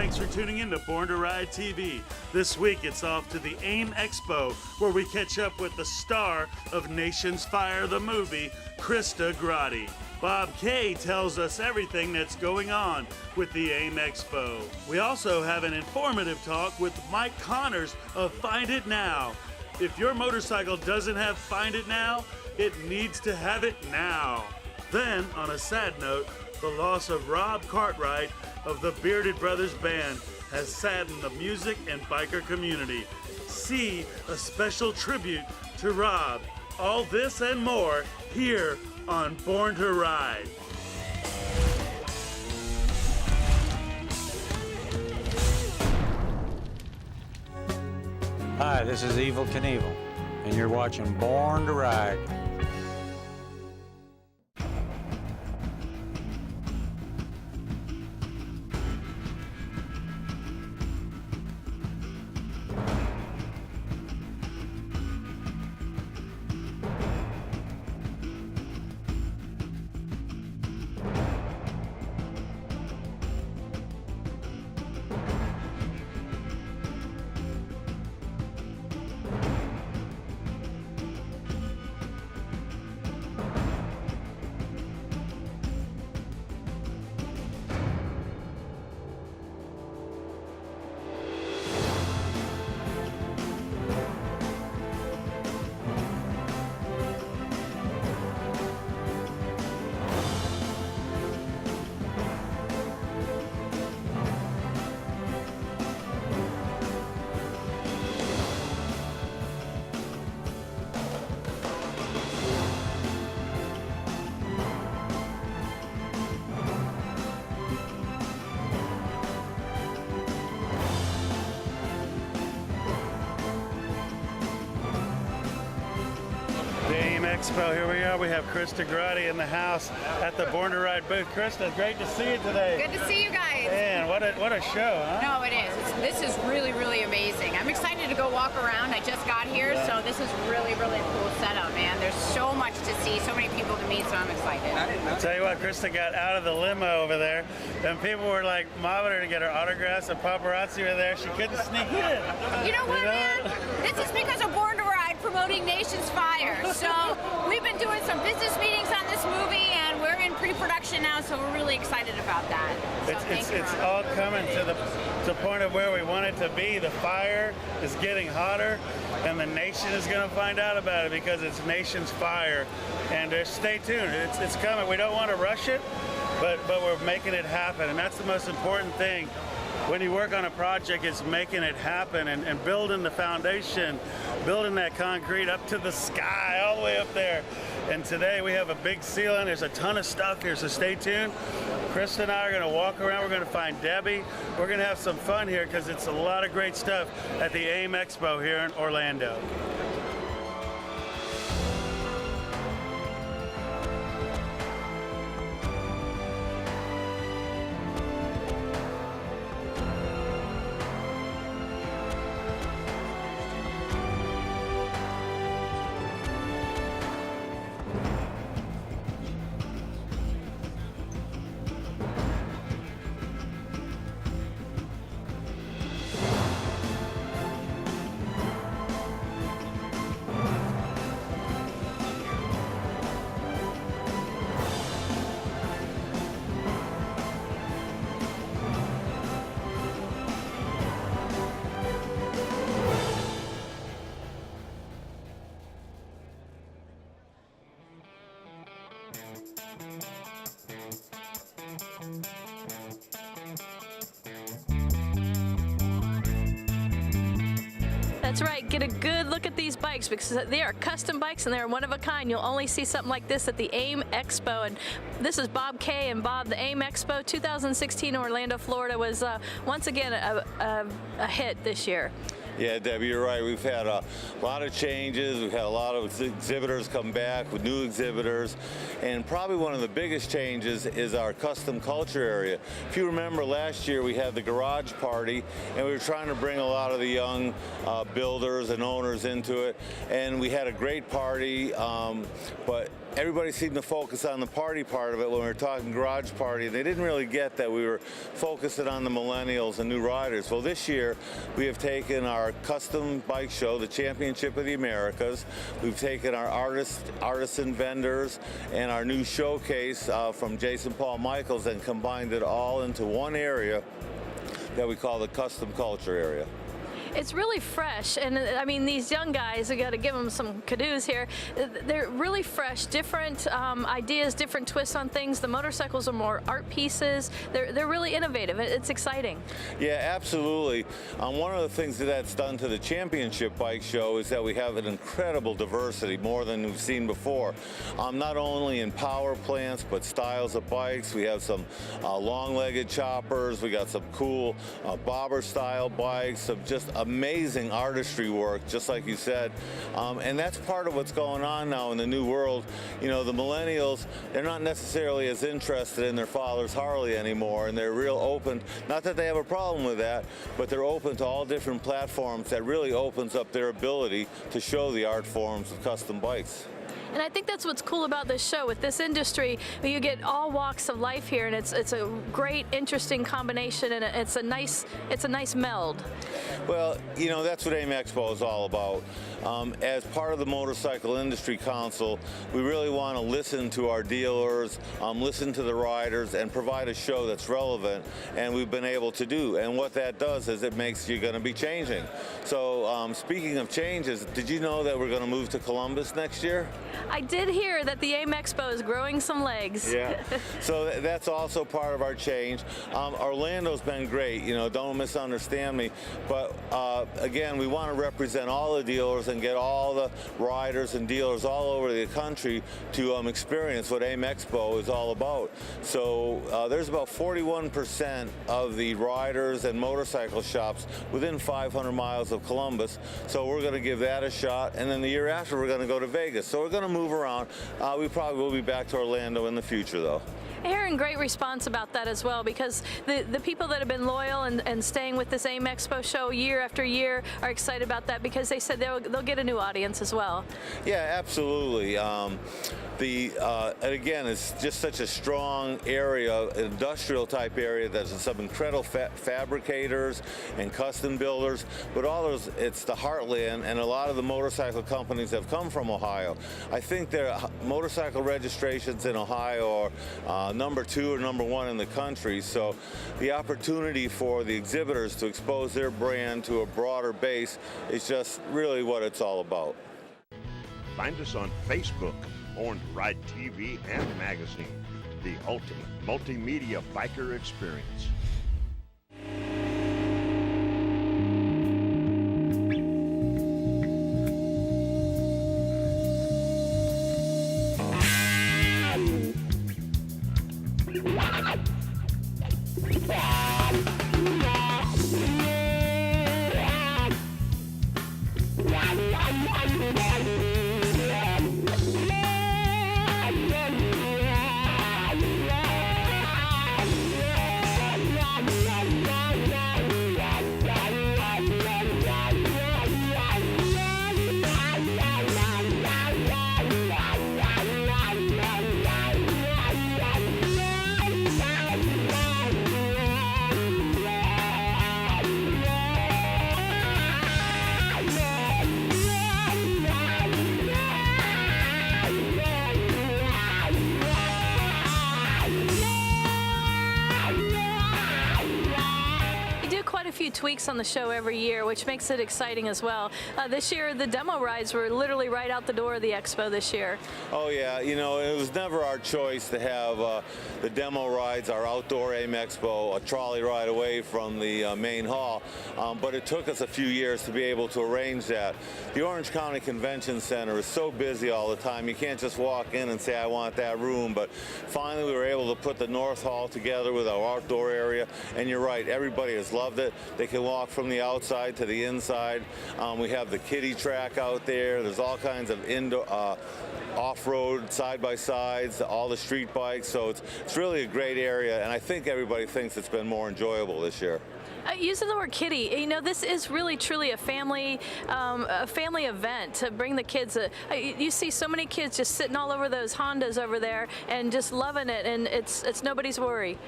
Thanks for tuning in to Born to Ride TV. This week it's off to the AIMExpo, where we catch up with the star of Nation's Fire the movie, Krista Grotti. Bob Kay tells us everything that's going on with the AIMExpo. We also have an informative talk with Mike Connors of Find It Now. If your motorcycle doesn't have Find It Now, it needs to have it now. Then, on a sad note, the loss of Rob Cartwright of the Bearded Brothers Band has saddened the music and biker community. See a special tribute to Rob. All this and more here on Born to Ride. Hi, this is Evil Knievel, and you're watching Born to Ride. AIMExpo, here we are. We have Krista Grotti in the house at the Born to Ride booth. Krista, great to see you today. Good to see you guys. Man, what a show, huh? No, it is. This is really, really amazing. I'm excited to go walk around. I just got here, so this is really, really cool setup, man. There's so much to see, so many people to meet, so I'm excited. I'll tell you what, Krista got out of the limo over there, and people were like mobbing her to get her autographs, and paparazzi were there. She couldn't sneak in. You know what, man? This is because of Born to Ride promoting Nation's Fire. So we've been doing some business meetings on this movie, and we're in pre-production now, so we're really excited about that. So it's all coming to the point of where we want it to be. The fire is getting hotter, and the nation is going to find out about it because it's Nation's Fire. And stay tuned. It's coming. We don't want to rush it, but we're making it happen, and that's the most important thing. When you work on a project, it's making it happen and building the foundation, building that concrete up to the sky, all the way up there. And today we have a big ceiling. There's a ton of stuff here, so stay tuned. Krista and I are going to walk around. We're going to find Debbie. We're going to have some fun here because it's a lot of great stuff at the AIMExpo here in Orlando. That's right, get a good look at these bikes because they are custom bikes and they're one of a kind. You'll only see something like this at the AIMExpo. And this is Bob Kay and Bob. The AIMExpo 2016 Orlando, Florida was once again a hit this year. Yeah, Debbie, you're right. We've had a lot of changes. We've had a lot of exhibitors come back with new exhibitors. And probably one of the biggest changes is our custom culture area. If you remember last year, we had the garage party, and we were trying to bring a lot of the young builders and owners into it. And we had a great party, but everybody seemed to focus on the party part of it when we were talking garage party. They didn't really get that we were focusing on the millennials and new riders. Well, this year we have taken our custom bike show, the Championship of the Americas. We've taken our artisan vendors and our new showcase from Jason Paul Michaels and combined it all into one area that we call the custom culture area. It's really fresh, and I mean, these young guys, we got to give them some kudos here. They're really fresh, different ideas, different twists on things. The motorcycles are more art pieces. They're really innovative. It's exciting. Yeah, absolutely. One of the things that's done to the Championship Bike Show is that we have an incredible diversity, more than we've seen before. Not only in power plants, but styles of bikes. We have some long-legged choppers. We got some cool bobber-style bikes, some just amazing artistry work, just like you said, and that's part of what's going on now in the new world. You know, the millennials, they're not necessarily as interested in their father's Harley anymore, and they're real open, not that they have a problem with that, but they're open to all different platforms that really opens up their ability to show the art forms of custom bikes. And I think that's what's cool about this show. With this industry, you get all walks of life here, and it's a great, interesting combination, and it's a nice meld. Well, you know, that's what AIMExpo is all about. As part of the Motorcycle Industry Council, we really want to listen to our dealers, listen to the riders, and provide a show that's relevant, and we've been able to do. And what that does is it makes you going to be changing. So speaking of changes, did you know that we're going to move to Columbus next year? I did hear that the AIMExpo is growing some legs. Yeah, so that's also part of our change. Orlando's been great, you know, don't misunderstand me, but again, we want to represent all the dealers and get all the riders and dealers all over the country to experience what AIMExpo is all about. So there's about 41% of the riders and motorcycle shops within 500 miles of Columbus, so we're going to give that a shot, and then the year after we're going to go to Vegas. So we're going to move around. We probably will be back to Orlando in the future, though. Hearing great response about that as well, because the people that have been loyal and staying with this AIMExpo show year after year are excited about that, because they said they'll get a new audience as well. Yeah, absolutely. And again, it's just such a strong area, industrial type area. There's some incredible fabricators and custom builders, but all those, it's the heartland, and a lot of the motorcycle companies have come from Ohio. I think their motorcycle registrations in Ohio are number 2 or number 1 in the country, so the opportunity for the exhibitors to expose their brand to a broader base is just really what it's all about. Find us on Facebook, Born to Ride TV and magazine, the ultimate multimedia biker experience. Tweaks on the show every year, which makes it exciting as well. This year, the demo rides were literally right out the door of the expo this year. Oh yeah, you know, it was never our choice to have the demo rides, our outdoor AIMExpo, a trolley ride away from the main hall, but it took us a few years to be able to arrange that. The Orange County Convention Center is so busy all the time, you can't just walk in and say, I want that room, but finally we were able to put the North Hall together with our outdoor area, and you're right, everybody has loved it. They can walk from the outside to the inside. We have the kiddie track out there. There's all kinds of indoor, off-road side-by-sides, all the street bikes. So it's really a great area, and I think everybody thinks it's been more enjoyable this year. Using the word kiddie, you know, this is really truly a family event to bring the kids. You see so many kids just sitting all over those Hondas over there and just loving it, and it's nobody's worry.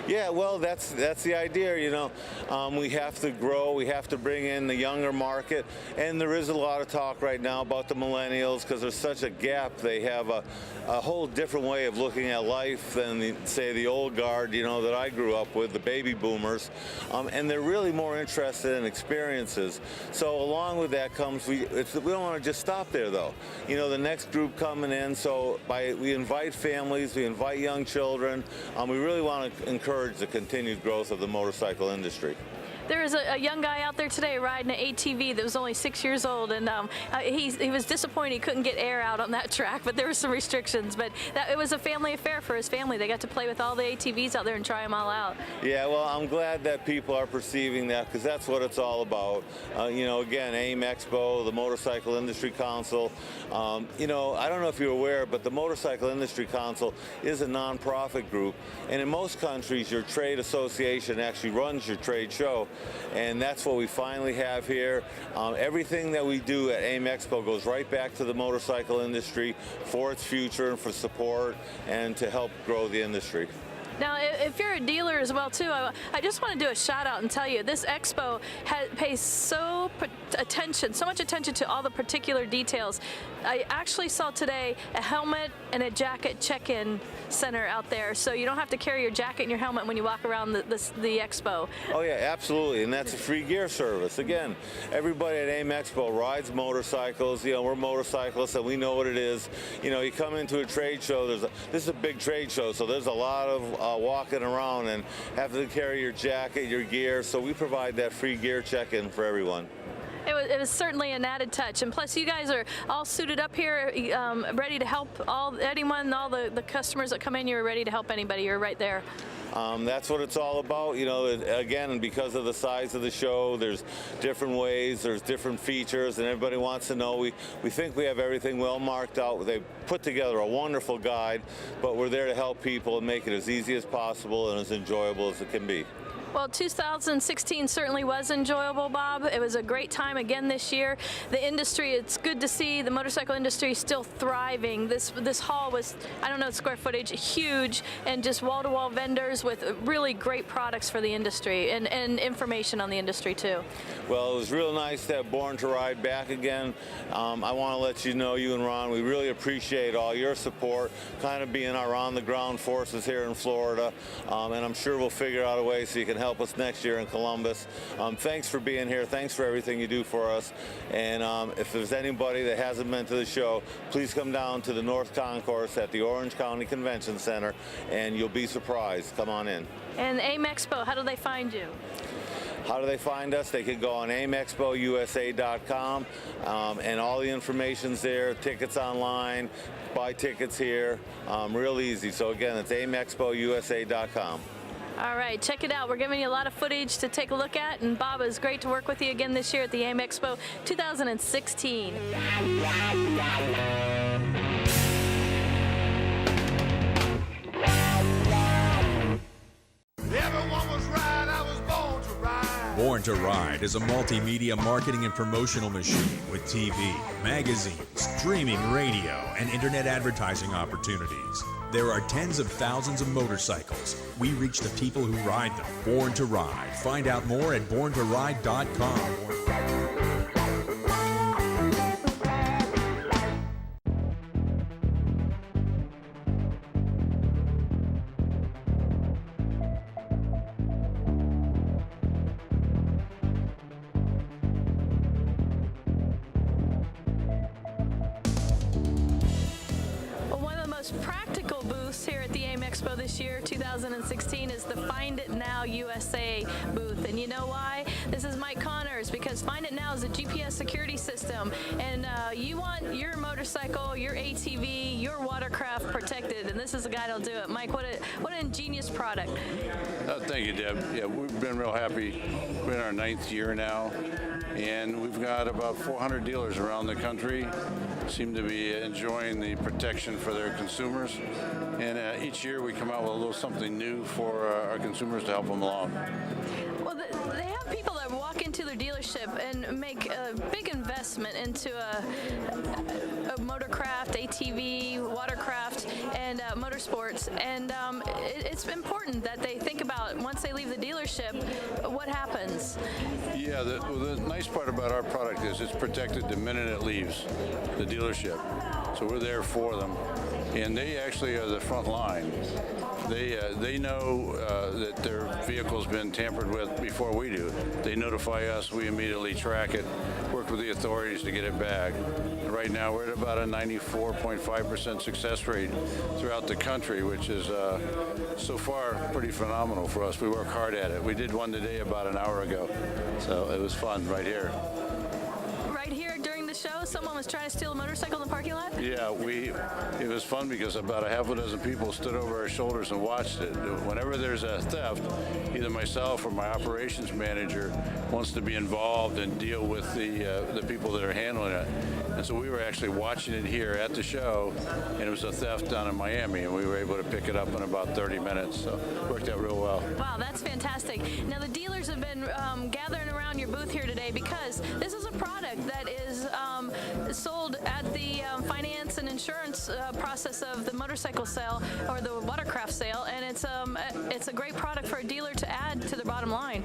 Yeah, well, that's the idea, you know. We have to grow, we have to bring in the younger market, and there is a lot of talk right now about the millennials because there's such a gap. They have a whole different way of looking at life than, say, the old guard, you know, that I grew up with, the baby boomers, and they're really more interested in experiences. So along with that comes, we don't want to just stop there, though. You know, the next group coming in, so we invite families, we invite young children. We really want to encourage the continued growth of the motorcycle industry. There was a young guy out there today riding an ATV that was only 6 years old, and he was disappointed he couldn't get air out on that track, but there were some restrictions. But it was a family affair for his family. They got to play with all the ATVs out there and try them all out. Yeah, well, I'm glad that people are perceiving that because that's what it's all about. You know, again, AIMExpo, the Motorcycle Industry Council. You know, I don't know if you're aware, but the Motorcycle Industry Council is a nonprofit group, and in most countries, your trade association actually runs your trade show. And that's what we finally have here. Everything that we do at AIMExpo goes right back to the motorcycle industry for its future and for support and to help grow the industry. Now, if you're a dealer as well, too, I just want to do a shout out and tell you this expo pays so much attention to all the particular details. I actually saw today a helmet and a jacket check-in center out there, so you don't have to carry your jacket and your helmet when you walk around the expo. Oh yeah, absolutely, and that's a free gear service. Again, everybody at AIMExpo rides motorcycles. You know, we're motorcyclists and we know what it is. You know, you come into a trade show, this is a big trade show, so there's a lot of walking around and having to carry your jacket, your gear, so we provide that free gear check-in for everyone. It was certainly an added touch, and plus you guys are all suited up here, ready to help all the customers that come in. You're ready to help anybody. You're right there. That's what it's all about, you know. Again, because of the size of the show, there's different ways, there's different features, and everybody wants to know. We think we have everything well marked out. They put together a wonderful guide, but we're there to help people and make it as easy as possible and as enjoyable as it can be. Well, 2016 certainly was enjoyable, Bob. It was a great time again this year. The industry, it's good to see the motorcycle industry still thriving. This hall was, I don't know the square footage, huge, and just wall-to-wall vendors with really great products for the industry and information on the industry too. Well, it was real nice to have Born to Ride back again. I want to let you know, you and Ron, we really appreciate all your support, kind of being our on-the-ground forces here in Florida, and I'm sure we'll figure out a way so you can help us next year in Columbus. Thanks for being here. Thanks for everything you do for us. And if there's anybody that hasn't been to the show, please come down to the North Concourse at the Orange County Convention Center, and you'll be surprised. Come on in. And AIMExpo, how do they find you? How do they find us? They can go on AIMExpoUSA.com, and all the information's there. Tickets online, buy tickets here, real easy. So again, it's AIMExpoUSA.com. All right, check it out. We're giving you a lot of footage to take a look at, and Bob, it was great to work with you again this year at the AIMExpo 2016. Everyone was right, I was born to ride. Born to Ride is a multimedia marketing and promotional machine with TV, magazines, streaming radio, and internet advertising opportunities. There are tens of thousands of motorcycles. We reach the people who ride them. Born to Ride. Find out more at borntoride.com. Practical booths here at the AIMExpo this year, 2016, is the Find It Now USA booth. And you know why? This is Mike Connors, because Find It Now is a GPS security system, and you want your motorcycle, your ATV, your watercraft protected, and this is the guy that'll do it. Mike, what an ingenious product. Thank you, Deb. Yeah, we've been real happy. We're in our 9th year now, and we've got about 400 dealers around the country. seem to be enjoying the protection for their consumers. And each year we come out with a little something new for our consumers to help them along. Well, they have people that walk into their dealership and make a big investment into a motorcraft, ATV, watercraft, and motorsports. And it's important that they think about, once they leave the dealership, what happens. Yeah, the nice part about our product is it's protected the minute it leaves the dealership. So we're there for them. And they actually are the front line. They know that their vehicle's been tampered with before we do. They notify us, we immediately track it, work with the authorities to get it back. And right now we're at about a 94.5% success rate throughout the country, which is so far pretty phenomenal for us. We work hard at it. We did one today about an hour ago, so it was fun right here. Right here during the show, someone was trying to steal a motorcycle in the parking lot? Yeah, it was fun because about a half a dozen people stood over our shoulders and watched it. Whenever there's a theft, either myself or my operations manager wants to be involved and deal with the people that are handling it. And so we were actually watching it here at the show, and it was a theft down in Miami, and we were able to pick it up in about 30 minutes. So it worked out real well. Wow, that's fantastic. Now the dealers have been gathering around your booth here today because this is a product that is sold at the finance and insurance process of the motorcycle sale or the watercraft sale, and it's a great product for a dealer to add to the bottom line.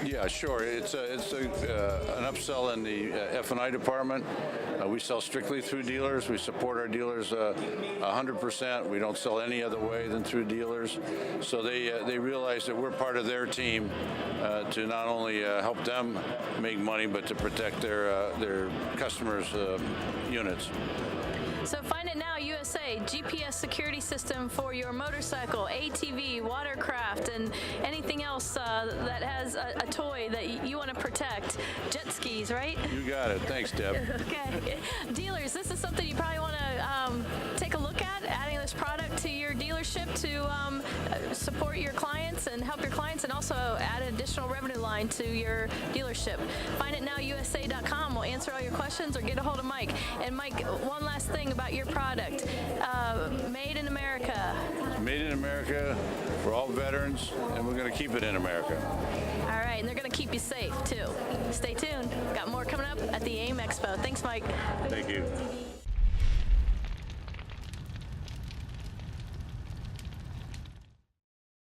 Yeah, sure. It's an upsell in the F&I department. We sell strictly through dealers. We support our dealers 100%. We don't sell any other way than through dealers. So they realize that we're part of their team to not only help them make money, but to protect their customers' units. So Find It Now USA, GPS security system for your motorcycle, ATV, watercraft, and anything else that has a toy that you want to protect. Jet skis, right? You got it. Thanks, Deb. Okay. Dealers, this is something you probably want to take a look at, adding this product to your dealership to support your clients and help your clients, and also add an additional revenue line to your dealership. FindItNowUSA.com will answer all your questions, or get a hold of Mike. And Mike, one last thing about your product. Made in America. Made in America for all veterans, and we're going to keep it in America. All right, and they're going to keep you safe, too. Stay tuned. Got more coming up at the AIMExpo. Thanks, Mike. Thank you.